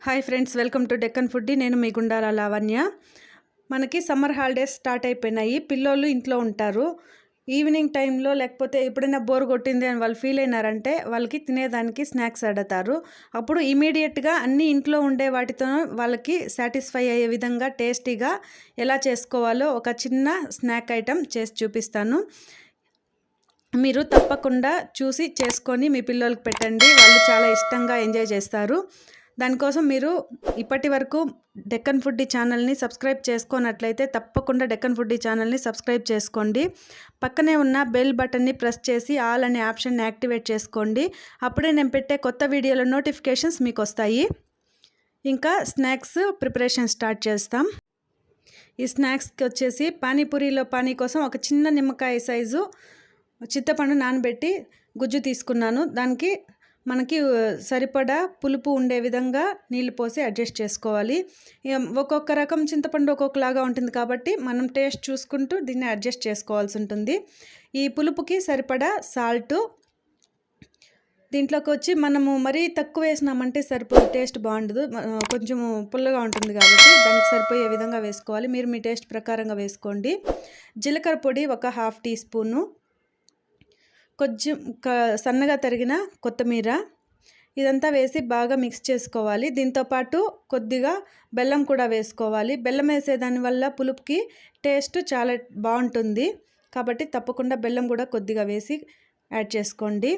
Hi friends, welcome to Deccan foodie. నేను మీ గుండాల లావణ్య. మనకి summer holidays start అయిపోయినాయి. పిల్లోళ్ళు ఇంట్లో ఉంటారు. ఈవినింగ్ టైంలో లేకపోతే ఎప్పుడైనా బోర్ కొట్టింది అని వాళ్ళు ఫీల్ అయినారంటే వాళ్ళకి తినేదానికి స్నాక్స్ అడుగుతారు. అప్పుడు ఇమీడియట్గా అన్నీ ఇంట్లో ఉండే వాటితో వాళ్ళకి సాటిస్ఫై అయ్యే విధంగా టేస్టీగా ఎలా చేసుకోవాలో ఒక చిన్న స్నాక్ ఐటెం చేసి చూపిస్తాను. మీరు తప్పకుండా చూసి చేసుకొని మీ పిల్లలకి పెట్టండి. వాళ్ళు చాలా ఇష్టంగా ఎంజాయ్ చేస్తారు. దానికోసం మీరు ఇప్పటి వరకు డెక్కన్ ఫుడ్డీ ఛానల్ని సబ్స్క్రైబ్ చేసుకున్నట్లయితే తప్పకుండా డెక్కన్ ఫుడ్డీ ఛానల్ని సబ్స్క్రైబ్ చేసుకోండి. పక్కనే ఉన్న బెల్ బటన్ని ప్రెస్ చేసి ఆల్ అనే ఆప్షన్ని యాక్టివేట్ చేసుకోండి. అప్పుడే నేను పెట్టే కొత్త వీడియోల నోటిఫికేషన్స్ మీకు వస్తాయి. ఇంకా స్నాక్స్ ప్రిపరేషన్ స్టార్ట్ చేస్తాం. ఈ స్నాక్స్కి వచ్చేసి పానీపూరిలో పానీ కోసం ఒక చిన్న నిమ్మకాయ సైజు చింతపండు నానబెట్టి గుజ్జు తీసుకున్నాను. దానికి మనకి సరిపడా పులుపు ఉండే విధంగా నీళ్ళు పోసి అడ్జస్ట్ చేసుకోవాలి. ఒక్కొక్క రకం చింతపండు ఒక్కొక్కలాగా ఉంటుంది కాబట్టి మనం టేస్ట్ చూసుకుంటూ దీన్ని అడ్జస్ట్ చేసుకోవాల్సి ఉంటుంది. ఈ పులుపుకి సరిపడా సాల్టు, దీంట్లోకి వచ్చి మనము మరీ తక్కువ వేసినామంటే సరిపోయే టేస్ట్ బాగుండదు, కొంచెము పుల్లగా ఉంటుంది కాబట్టి దానికి సరిపోయే విధంగా వేసుకోవాలి. మీరు మీ టేస్ట్ ప్రకారంగా వేసుకోండి. జీలకర్ర పొడి ఒక 1/2 టీ స్పూను, కొంచెం సన్నగా తరిగిన కొత్తిమీర, ఇదంతా వేసి బాగా మిక్స్ చేసుకోవాలి. దీంతోపాటు కొద్దిగా బెల్లం కూడా వేసుకోవాలి. బెల్లం వేసేదానివల్ల పులుపుకి టేస్ట్ చాలా బాగుంటుంది కాబట్టి తప్పకుండా బెల్లం కూడా కొద్దిగా వేసి యాడ్ చేసుకోండి.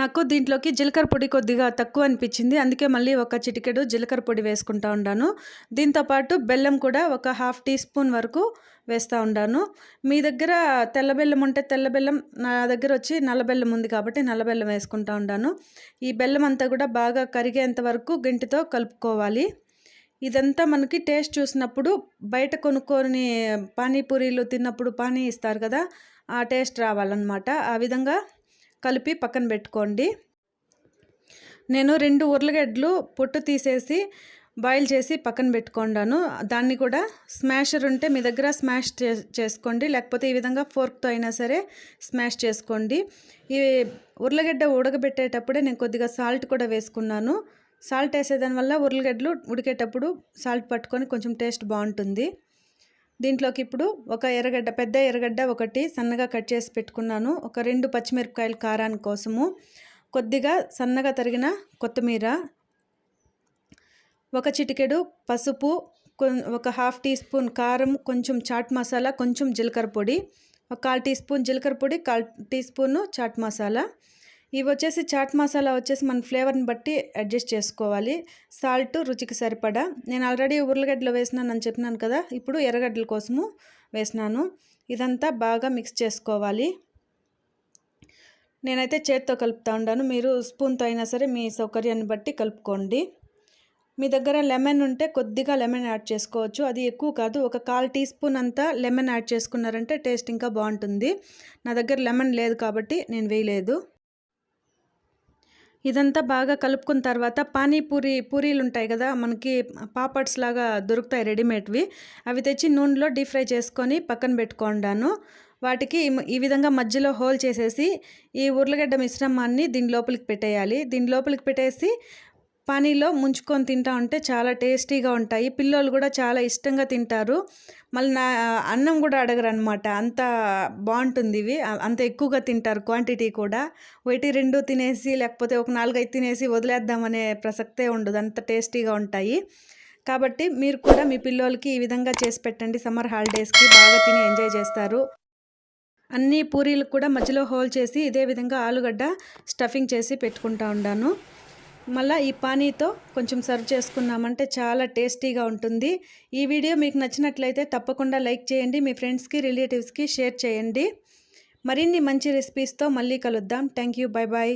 నాకు దీంట్లోకి జీలకర్ర పొడి కొద్దిగా తక్కువ అనిపించింది, అందుకే మళ్ళీ ఒక చిటికెడు జీలకర్ర పొడి వేసుకుంటా ఉన్నాను. దీంతోపాటు బెల్లం కూడా ఒక 1/2 టీ స్పూన్ వరకు వేస్తూ ఉన్నాను. మీ దగ్గర తెల్ల బెల్లం ఉంటే తెల్ల బెల్లం, నా దగ్గర వచ్చి నల్ల బెల్లం ఉంది కాబట్టి నల్ల బెల్లం వేసుకుంటా ఉన్నాను. ఈ బెల్లం అంతా కూడా బాగా కరిగేంత వరకు గంటితో కలుపుకోవాలి. ఇదంతా మనకి టేస్ట్ చూసినప్పుడు బయట కొనుక్కొని పానీపూరీలు తిన్నప్పుడు పానీ ఇస్తారు కదా, ఆ టేస్ట్ రావాలన్నమాట. ఆ విధంగా కలిపి పక్కన పెట్టుకోండి. నేను 2 ఉర్లగడ్డలు పొట్టు తీసేసి బాయిల్ చేసి పక్కన పెట్టుకున్నాను. దాన్ని కూడా స్మాషర్ ఉంటే మీ దగ్గర స్మాష్ చేసుకోండి, లేకపోతే ఈ విధంగా ఫోర్క్తో అయినా సరే స్మాష్ చేసుకోండి. ఈ ఉర్లగడ్డ ఉడకబెట్టేటప్పుడే నేను కొద్దిగా సాల్ట్ కూడా వేసుకున్నాను. సాల్ట్ వేసేదానివల్ల ఉర్లగడ్డలు ఉడికేటప్పుడు సాల్ట్ పట్టుకొని కొంచెం టేస్ట్ బాగుంటుంది. దీంట్లోకి ఇప్పుడు ఒక ఎర్రగడ్డ, పెద్ద ఎర్రగడ్డ ఒకటి సన్నగా కట్ చేసి పెట్టుకున్నాను. ఒక 2 పచ్చిమిరపకాయలు కారానికి కోసము, కొద్దిగా సన్నగా తరిగిన కొత్తిమీర, ఒక చిటికెడు పసుపు, ఒక 1/2 టీ స్పూన్ కారం, కొంచెం చాట్ మసాలా, కొంచెం జీలకర్ర పొడి, ఒక 1/4 టీ స్పూన్ జీలకర్ర పొడి, 1/4 టీ స్పూను చాట్ మసాలా. ఇవి వచ్చేసి చాట్ మసాలా వచ్చేసి మన ఫ్లేవర్ని బట్టి అడ్జస్ట్ చేసుకోవాలి. సాల్ట్ రుచికి సరిపడా. నేను ఆల్రెడీ ఉర్లగడ్డలు వేసినానని చెప్పినాను కదా, ఇప్పుడు ఎర్రగడ్డల కోసము వేసినాను. ఇదంతా బాగా మిక్స్ చేసుకోవాలి. నేనైతే చేత్తో కలుపుతూ ఉన్నాను, మీరు స్పూన్తో అయినా సరే మీ సౌకర్యాన్ని బట్టి కలుపుకోండి. మీ దగ్గర లెమన్ ఉంటే కొద్దిగా లెమన్ యాడ్ చేసుకోవచ్చు, అది ఎక్కువ కాదు, ఒక 1/4 టీ స్పూన్ అంతా లెమన్ యాడ్ చేసుకున్నారంటే టేస్ట్ ఇంకా బాగుంటుంది. నా దగ్గర లెమన్ లేదు కాబట్టి నేను వేయలేదు. ఇదంతా బాగా కలుపుకున్న తర్వాత పూరీలు ఉంటాయి కదా, మనకి పాపడ్స్ లాగా దొరుకుతాయి రెడీమేడ్వి, అవి తెచ్చి నూనెలో డీప్ ఫ్రై చేసుకొని పక్కన పెట్టుకున్నాను. వాటికి ఈ విధంగా మధ్యలో హోల్ చేసేసి ఈ ఉర్లగడ్డ మిశ్రమాన్ని దీని లోపలికి పెట్టేయాలి. దీని లోపలికి పెట్టేసి పానీలో ముంచుకొని తింటా ఉంటే చాలా టేస్టీగా ఉంటాయి. పిల్లలు కూడా చాలా ఇష్టంగా తింటారు. మళ్ళీ నా అన్నం కూడా అడగరు అనమాట, అంత బాగుంటుంది. ఇవి అంత ఎక్కువగా తింటారు, క్వాంటిటీ కూడా. 1, 2 తినేసి లేకపోతే ఒక 4, 5 తినేసి వదిలేద్దామనే ప్రసక్తే ఉండదు, అంత టేస్టీగా ఉంటాయి. కాబట్టి మీరు కూడా మీ పిల్లలకి ఈ విధంగా చేసి పెట్టండి. సమ్మర్ హాలిడేస్కి బాగా తిని ఎంజాయ్ చేస్తారు. అన్ని పూరీలకు కూడా మధ్యలో హోల్ చేసి ఇదే విధంగా ఆలుగడ్డ స్టఫింగ్ చేసి పెట్టుకుంటా ఉన్నాను. మళ్ళీ ఈ పానీతో కొంచెం సర్వ్ చేసుకున్నామంటే చాలా టేస్టీగా ఉంటుంది. ఈ వీడియో మీకు నచ్చినట్లయితే తప్పకుండా లైక్ చేయండి, మీ ఫ్రెండ్స్కి రిలేటివ్స్కి షేర్ చేయండి. మరిన్ని మంచి రెసిపీస్తో మళ్ళీ కలుద్దాం. Thank you, bye bye.